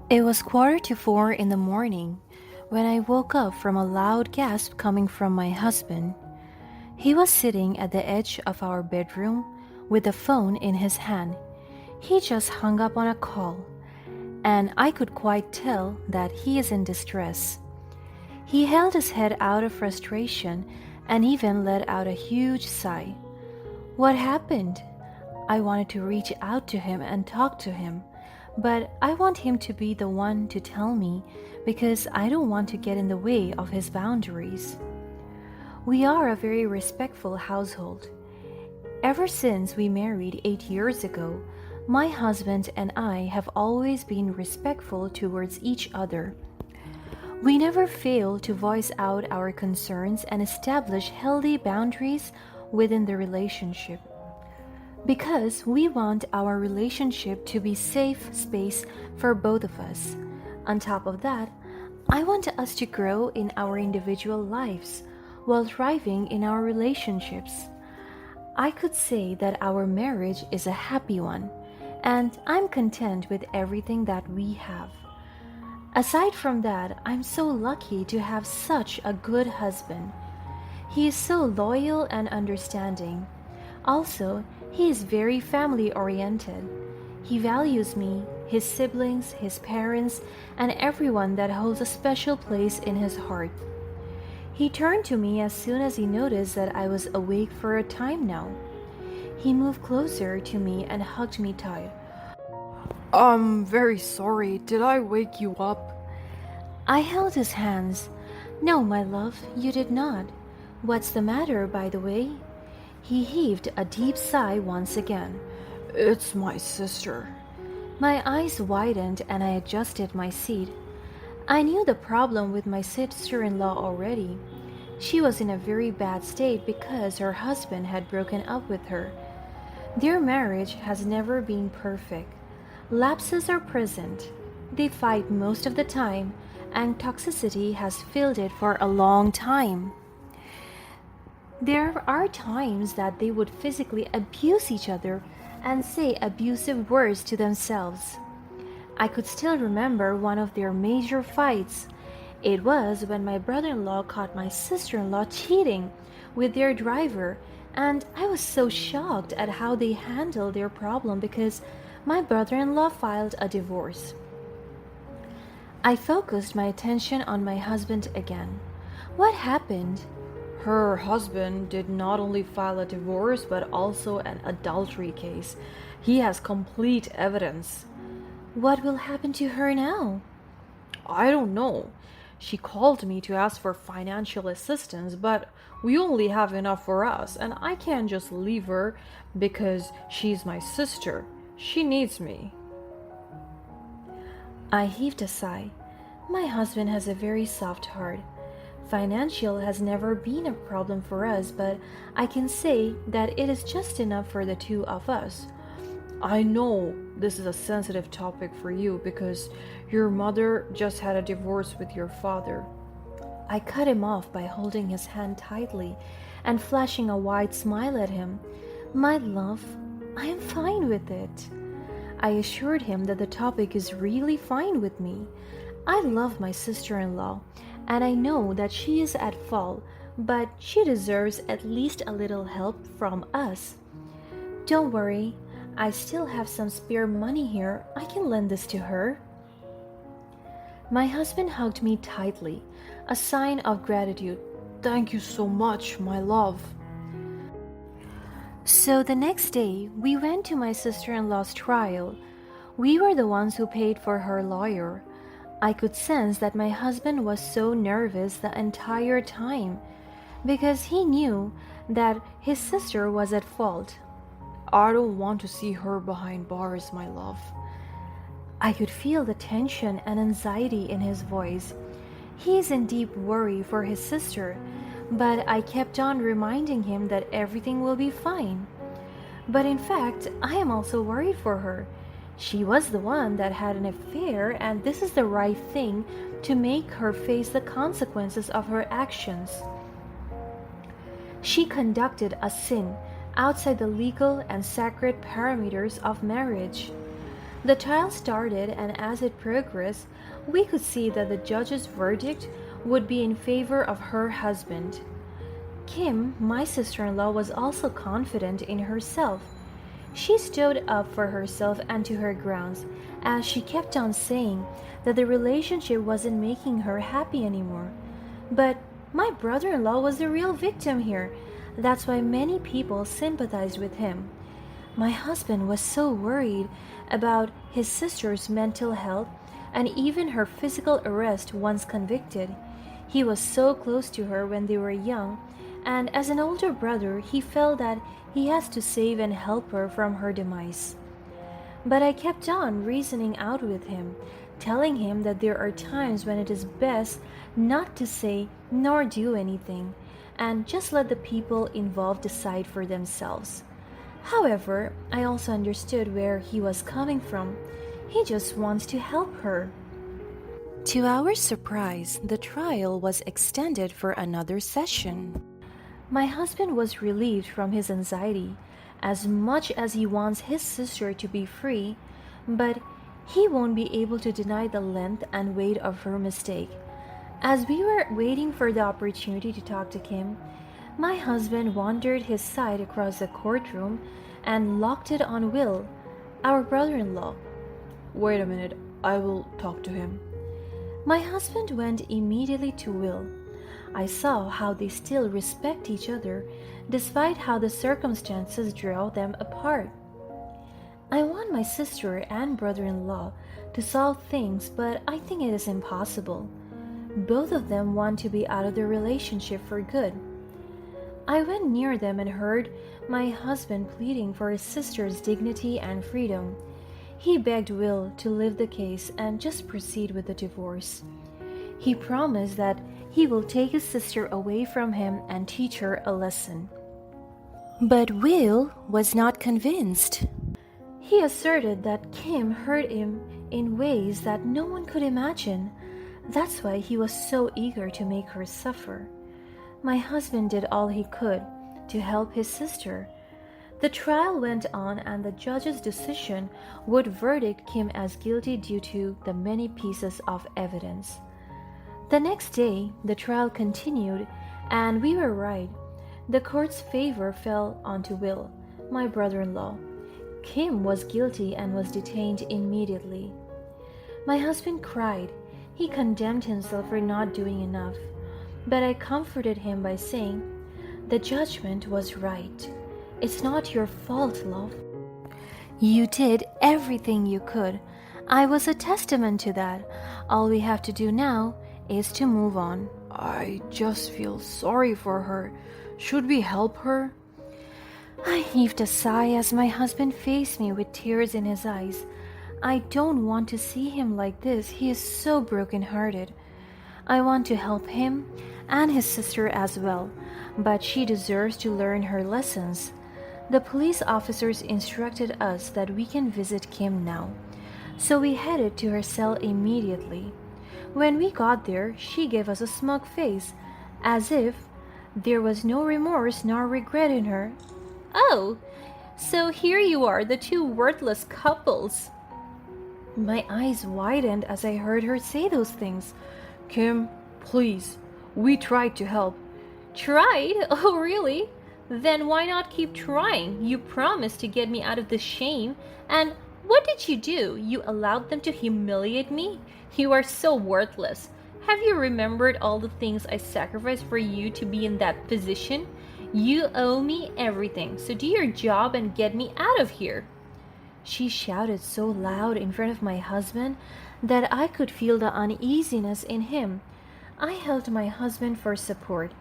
It was 3:45 in the morning when I woke up from a loud gasp coming from my husband. He was sitting at the edge of our bedroom with the phone in his hand. He just hung up on a call, and I could quite tell that he is in distress. He held his head out of frustration and even let out a huge sigh. What happened? I wanted to reach out to him and talk to him, but I want him to be the one to tell me because I don't want to get in the way of his boundaries. We are a very respectful household. Ever since we married 8 years ago, my husband and I have always been respectful towards each other. We never fail to voice out our concerns and establish healthy boundaries within the relationship. Because we want our relationship to be safe space for both of us. On top of that, I want us to grow in our individual lives while thriving in our relationships. I could say that our marriage is a happy one, and I'm content with everything that we have. Aside from that, I'm so lucky to have such a good husband. He is so loyal and understanding. Also, he is very family oriented. He values me, his siblings, his parents, and everyone that holds a special place in his heart. He turned to me as soon as he noticed that I was awake for a time now. He moved closer to me and hugged me tight. I'm very sorry. Did I wake you up? I held his hands. No, my love, you did not. What's the matter, by the way? He heaved a deep sigh once again. It's my sister. My eyes widened and I adjusted my seat. I knew the problem with my sister-in-law already. She was in a very bad state because her husband had broken up with her. Their marriage has never been perfect. Lapses are present. They fight most of the time, and toxicity has filled it for a long time. There are times that they would physically abuse each other and say abusive words to themselves. I could still remember one of their major fights. It was when my brother-in-law caught my sister-in-law cheating with their driver, and I was so shocked at how they handled their problem because my brother-in-law filed a divorce. I focused my attention on my husband again. What happened? Her husband did not only file a divorce but also an adultery case. He has complete evidence. What will happen to her now? I don't know. She called me to ask for financial assistance, but we only have enough for us, and I can't just leave her because she's my sister. She needs me. I heaved a sigh. My husband has a very soft heart. Financial has never been a problem for us, but I can say that it is just enough for the two of us. I know this is a sensitive topic for you because your mother just had a divorce with your father. I cut him off by holding his hand tightly and flashing a wide smile at him. My love, I am fine with it. I assured him that the topic is really fine with me. I love my sister-in-law, and I know that she is at fault, but she deserves at least a little help from us. Don't worry, I still have some spare money here. I can lend this to her. My husband hugged me tightly, a sign of gratitude. Thank you so much, my love. So the next day, we went to my sister-in-law's trial. We were the ones who paid for her lawyer. I could sense that my husband was so nervous the entire time because he knew that his sister was at fault. I don't want to see her behind bars, my love. I could feel the tension and anxiety in his voice. He is in deep worry for his sister, but I kept on reminding him that everything will be fine. But in fact, I am also worried for her. She was the one that had an affair, and this is the right thing to make her face the consequences of her actions. She conducted a sin outside the legal and sacred parameters of marriage. The trial started, and as it progressed, we could see that the judge's verdict would be in favor of her husband. Kim, my sister in law, was also confident in herself. She stood up for herself and to her grounds, as she kept on saying that the relationship wasn't making her happy anymore. But my brother in law was the real victim here. That's why many people sympathized with him. My husband was so worried about his sister's mental health and even her physical arrest once convicted. He was so close to her when they were young, and as an older brother, he felt that he has to save and help her from her demise. But I kept on reasoning out with him, telling him that there are times when it is best not to say nor do anything, and just let the people involved decide for themselves. However, I also understood where he was coming from. He just wants to help her. To our surprise, the trial was extended for another session. My husband was relieved from his anxiety, as much as he wants his sister to be free, but he won't be able to deny the length and weight of her mistake. As we were waiting for the opportunity to talk to Kim, my husband wandered his side across the courtroom and locked it on Will, our brother-in-law. Wait a minute, I will talk to him. My husband went immediately to Will. I saw how they still respect each other despite how the circumstances draw them apart. I want my sister and brother-in-law to solve things, but I think it is impossible. Both of them want to be out of the relationship for good. I went near them and heard my husband pleading for his sister's dignity and freedom. He begged Will to leave the case and just proceed with the divorce. He promised that he will take his sister away from him and teach her a lesson. But Will was not convinced. He asserted that Kim hurt him in ways that no one could imagine. That's why he was so eager to make her suffer. My husband did all he could to help his sister. The trial went on, and the judge's decision would verdict Kim as guilty due to the many pieces of evidence. The next day, the trial continued, and we were right. The court's favor fell onto Will, my brother-in-law. Kim was guilty and was detained immediately. My husband cried. He condemned himself for not doing enough. But I comforted him by saying, "The judgment was right. It's not your fault, love. You did everything you could. I was a testament to that. All we have to do now is to move on." I just feel sorry for her. Should we help her? I heaved a sigh as my husband faced me with tears in his eyes. I don't want to see him like this. He is so broken-hearted. I want to help him and his sister as well, but she deserves to learn her lessons. The police officers instructed us that we can visit Kim now, so we headed to her cell immediately. When we got there, she gave us a smug face, as if there was no remorse nor regret in her. "Oh, so here you are, the two worthless couples." My eyes widened as I heard her say those things. Kim, please, we tried to help. "Tried? Oh, really? Then why not keep trying? You promised to get me out of this shame. And what did you do? You allowed them to humiliate me? You are so worthless. Have you remembered all the things I sacrificed for you to be in that position? You owe me everything, so do your job and get me out of here." She shouted so loud in front of my husband that I could feel the uneasiness in him. I held my husband for support.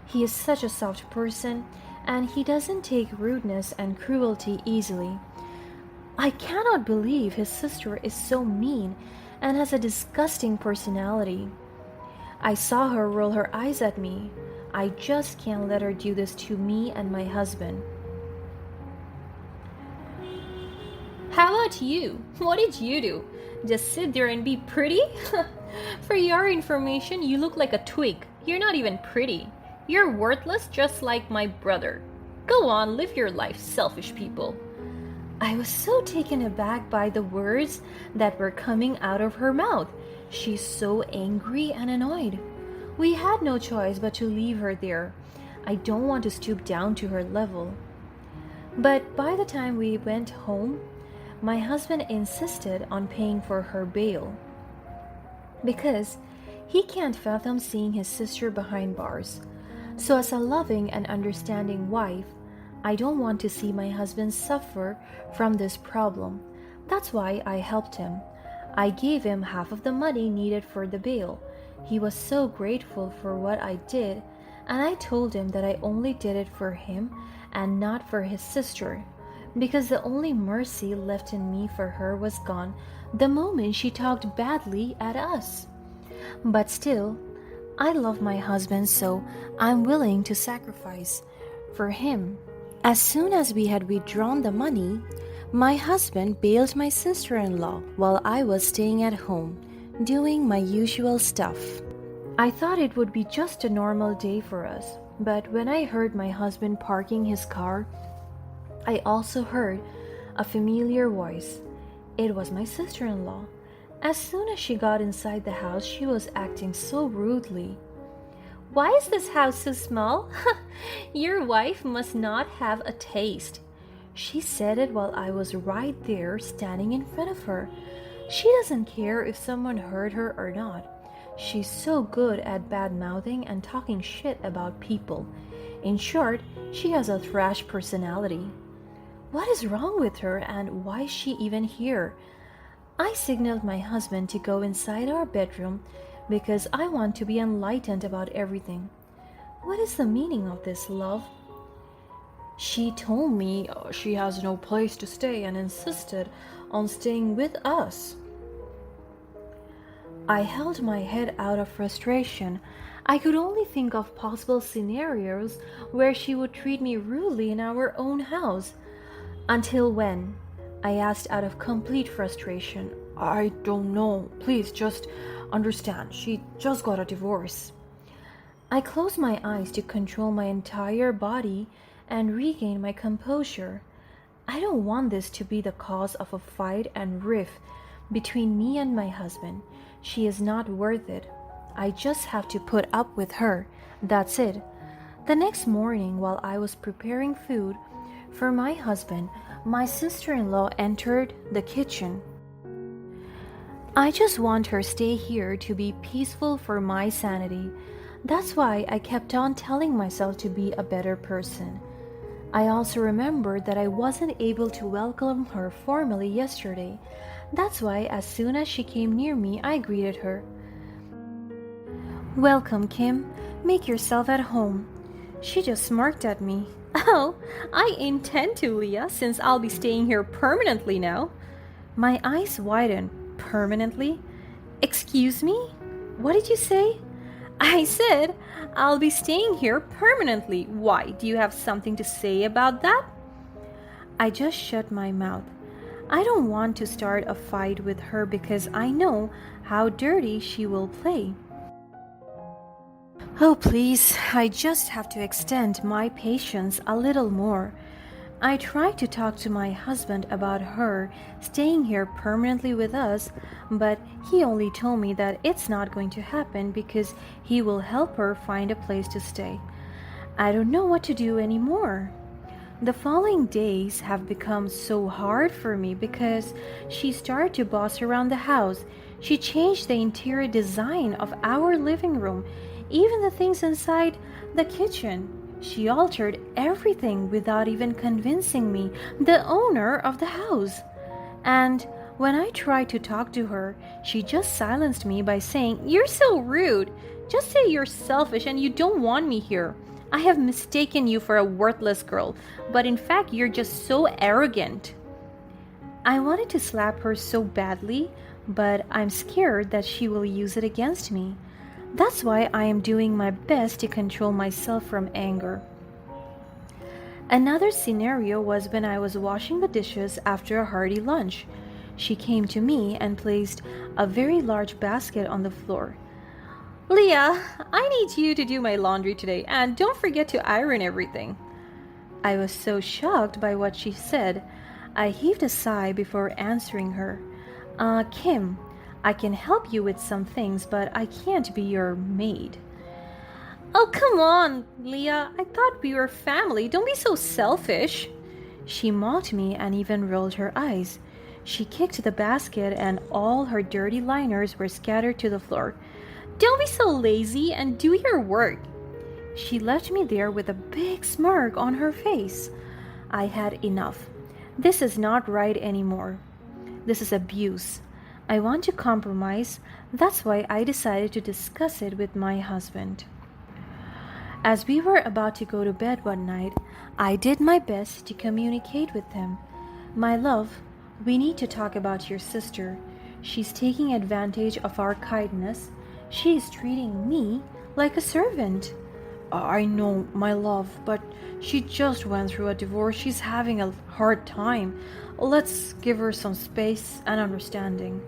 He is such a soft person, and he doesn't take rudeness and cruelty easily. I cannot believe his sister is so mean and has a disgusting personality. I saw her roll her eyes at me. I just can't let her do this to me and my husband. "How about you? What did you do? Just sit there and be pretty?" "For your information, you look like a twig. You're not even pretty. You're worthless just like my brother. Go on, live your life, selfish people." I was so taken aback by the words that were coming out of her mouth. She's so angry and annoyed. We had no choice but to leave her there. I don't want to stoop down to her level. But by the time we went home, my husband insisted on paying for her bail because he can't fathom seeing his sister behind bars. So, as a loving and understanding wife, I don't want to see my husband suffer from this problem. That's why I helped him. I gave him half of the money needed for the bail. He was so grateful for what I did, and I told him that I only did it for him and not for his sister, because the only mercy left in me for her was gone the moment she talked badly at us. But still, I love my husband, so I'm willing to sacrifice for him. As soon as we had withdrawn the money, my husband bailed my sister-in-law while I was staying at home, doing my usual stuff. I thought it would be just a normal day for us, but when I heard my husband parking his car, I also heard a familiar voice. It was my sister-in-law. As soon as she got inside the house, she was acting so rudely. "Why is this house so small? Your wife must not have a taste." She said it while I was right there standing in front of her. She doesn't care if someone heard her or not. She's so good at bad-mouthing and talking shit about people. In short, she has a thrash personality. What is wrong with her and why is she even here? I signaled my husband to go inside our bedroom because I want to be enlightened about everything. What is the meaning of this, love? She told me she has no place to stay and insisted on staying with us. I held my head out of frustration. I could only think of possible scenarios where she would treat me rudely in our own house. Until when? I asked out of complete frustration. I don't know. Please just understand. She just got a divorce. I closed my eyes to control my entire body and regain my composure. I don't want this to be the cause of a fight and rift between me and my husband. She is not worth it. I just have to put up with her. That's it. The next morning, while I was preparing food for my husband, my sister-in-law entered the kitchen. I just want her stay here to be peaceful for my sanity. That's why I kept on telling myself to be a better person. I also remembered that I wasn't able to welcome her formally yesterday. That's why as soon as she came near me, I greeted her. "Welcome, Kim. Make yourself at home." She just smirked at me. "Oh, I intend to, Leah, since I'll be staying here permanently now." My eyes widened. "Permanently? Excuse me? What did you say?" "I said I'll be staying here permanently. Why, do you have something to say about that?" I just shut my mouth. I don't want to start a fight with her because I know how dirty she will play. Oh, please, I just have to extend my patience a little more. I tried to talk to my husband about her staying here permanently with us, but he only told me that it's not going to happen because he will help her find a place to stay. I don't know what to do anymore. The following days have become so hard for me because she started to boss around the house. She changed the interior design of our living room, even the things inside the kitchen. She altered everything without even convincing me, the owner of the house. And when I tried to talk to her, she just silenced me by saying, "You're so rude. Just say you're selfish and you don't want me here. I have mistaken you for a worthless girl, but in fact, you're just so arrogant." I wanted to slap her so badly, but I'm scared that she will use it against me. That's why I am doing my best to control myself from anger. Another scenario was when I was washing the dishes after a hearty lunch. She came to me and placed a very large basket on the floor. "Leah, I need you to do my laundry today, and don't forget to iron everything." I was so shocked by what she said. I heaved a sigh before answering her. Kim, I can help you with some things, but I can't be your maid. Oh, come on, Leah. I thought we were family. Don't be so selfish. She mocked me and even rolled her eyes. She kicked the basket and all her dirty liners were scattered to the floor. Don't be so lazy and do your work. She left me there with a big smirk on her face. I had enough. This is not right anymore. This is abuse. I want to compromise. That's why I decided to discuss it with my husband. As we were about to go to bed one night, I did my best to communicate with him. My love, we need to talk about your sister. She's taking advantage of our kindness. She is treating me like a servant. I know, my love, but she just went through a divorce. She's having a hard time. Let's give her some space and understanding.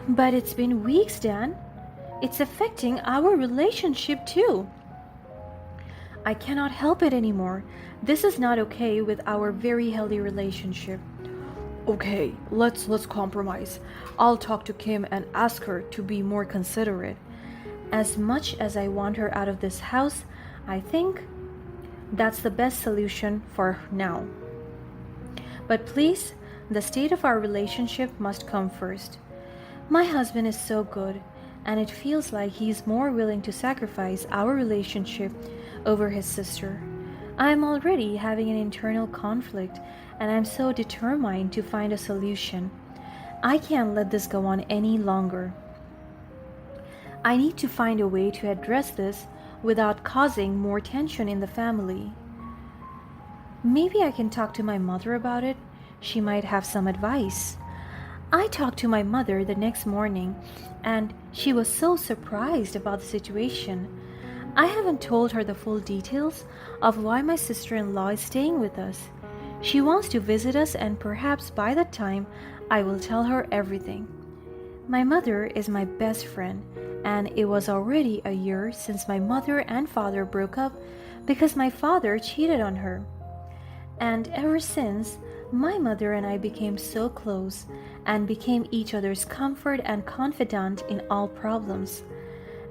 But it's been weeks, Dan. It's affecting our relationship too. I cannot help it anymore. This is not okay with our very healthy relationship. Okay, let's compromise. I'll talk to Kim and ask her to be more considerate. As much as I want her out of this house, I think that's the best solution for now. But please, the state of our relationship must come first. My husband is so good, and it feels like he's more willing to sacrifice our relationship over his sister. I'm already having an internal conflict, and I'm so determined to find a solution. I can't let this go on any longer. I need to find a way to address this without causing more tension in the family. Maybe I can talk to my mother about it. She might have some advice. I talked to my mother the next morning, and she was so surprised about the situation. I haven't told her the full details of why my sister-in-law is staying with us. She wants to visit us, and perhaps by that time I will tell her everything. My mother is my best friend, and it was already a year since my mother and father broke up because my father cheated on her. And ever since, my mother and I became so close and became each other's comfort and confidant in all problems.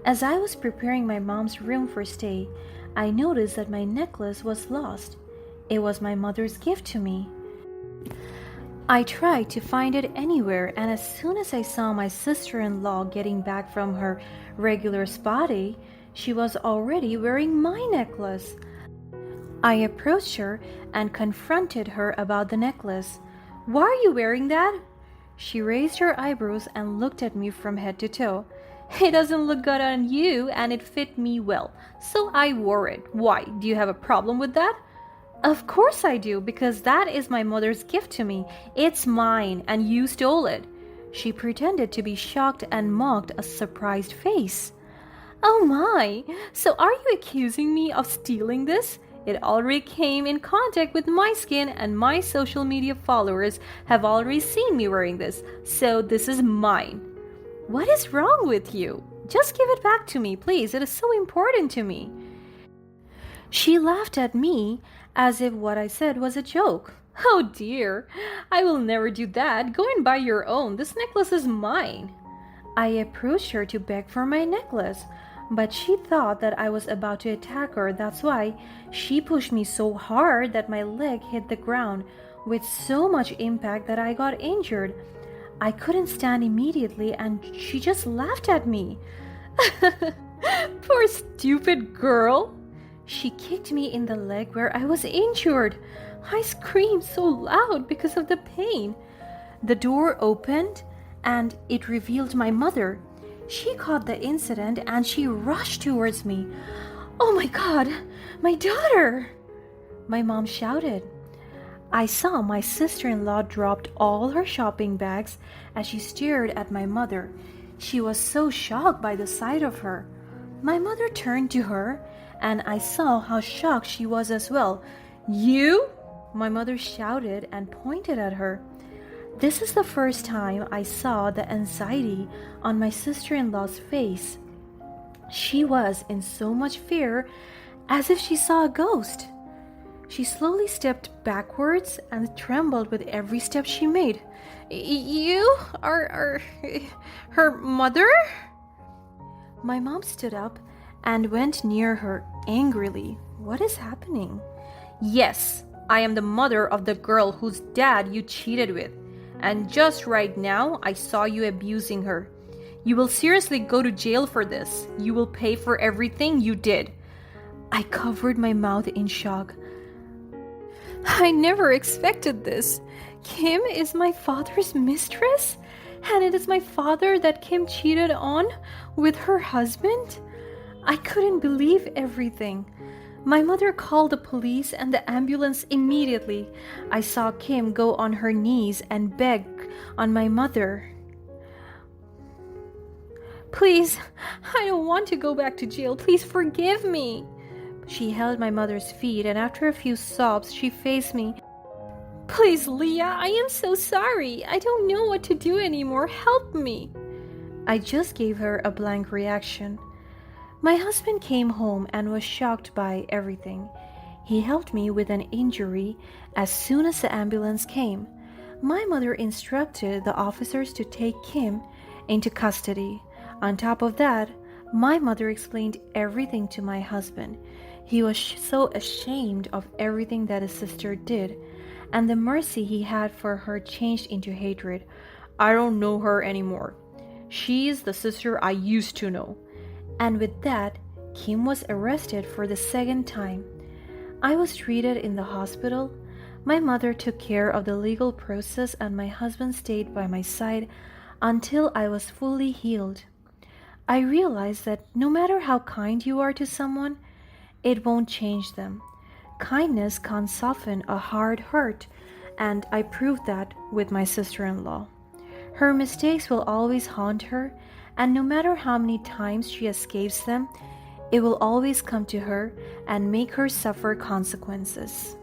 As I was preparing my mom's room for stay, I noticed that my necklace was lost. It was my mother's gift to me. I tried to find it anywhere, and as soon as I saw my sister-in-law getting back from her regular spa day, she was already wearing my necklace. I approached her and confronted her about the necklace. "Why are you wearing that?" She raised her eyebrows and looked at me from head to toe. "It doesn't look good on you, and it fit me well, so I wore it. Why, do you have a problem with that?" "Of course I do, because that is my mother's gift to me. It's mine, and you stole it." She pretended to be shocked and mocked a surprised face. "Oh my, so are you accusing me of stealing this? It already came in contact with my skin, and my social media followers have already seen me wearing this, so this is mine." "What is wrong with you? Just give it back to me, please. It is so important to me." She laughed at me as if what I said was a joke. "Oh dear, I will never do that. Go and buy your own. This necklace is mine." I approached her to beg for my necklace, but she thought that I was about to attack her. That's why she pushed me so hard that my leg hit the ground with so much impact that I got injured. I couldn't stand immediately, and she just laughed at me. "Poor stupid girl." She kicked me in the leg where I was injured. I screamed so loud because of the pain. The door opened, and it revealed my mother. She caught the incident, and she rushed towards me. "Oh my God, my daughter!" my mom shouted. I saw my sister-in-law dropped all her shopping bags as she stared at my mother. She was so shocked by the sight of her. My mother turned to her, and I saw how shocked she was as well. "You?" my mother shouted and pointed at her. This is the first time I saw the anxiety on my sister-in-law's face. She was in so much fear, as if she saw a ghost. She slowly stepped backwards and trembled with every step she made. You are her mother? My mom stood up and went near her angrily. What is happening? Yes, I am the mother of the girl whose dad you cheated with. And just right now, I saw you abusing her. You will seriously go to jail for this. You will pay for everything you did. I covered my mouth in shock. I never expected this. Kim is my father's mistress? And it is my father that Kim cheated on with her husband? I couldn't believe everything. My mother called the police and the ambulance immediately. I saw Kim go on her knees and beg on my mother. Please, I don't want to go back to jail. Please forgive me. She held my mother's feet, and after a few sobs, she faced me. Please, Leah, I am so sorry. I don't know what to do anymore. Help me. I just gave her a blank reaction. My husband came home and was shocked by everything. He helped me with an injury as soon as the ambulance came. My mother instructed the officers to take Kim into custody. On top of that, my mother explained everything to my husband. He was so ashamed of everything that his sister did, and the mercy he had for her changed into hatred. I don't know her anymore. She's the sister I used to know. And with that, Kim was arrested for the second time. I was treated in the hospital. My mother took care of the legal process, and my husband stayed by my side until I was fully healed. I realized that no matter how kind you are to someone, it won't change them. Kindness can't soften a hard hurt, and I proved that with my sister-in-law. Her mistakes will always haunt her, and no matter how many times she escapes them, it will always come to her and make her suffer consequences.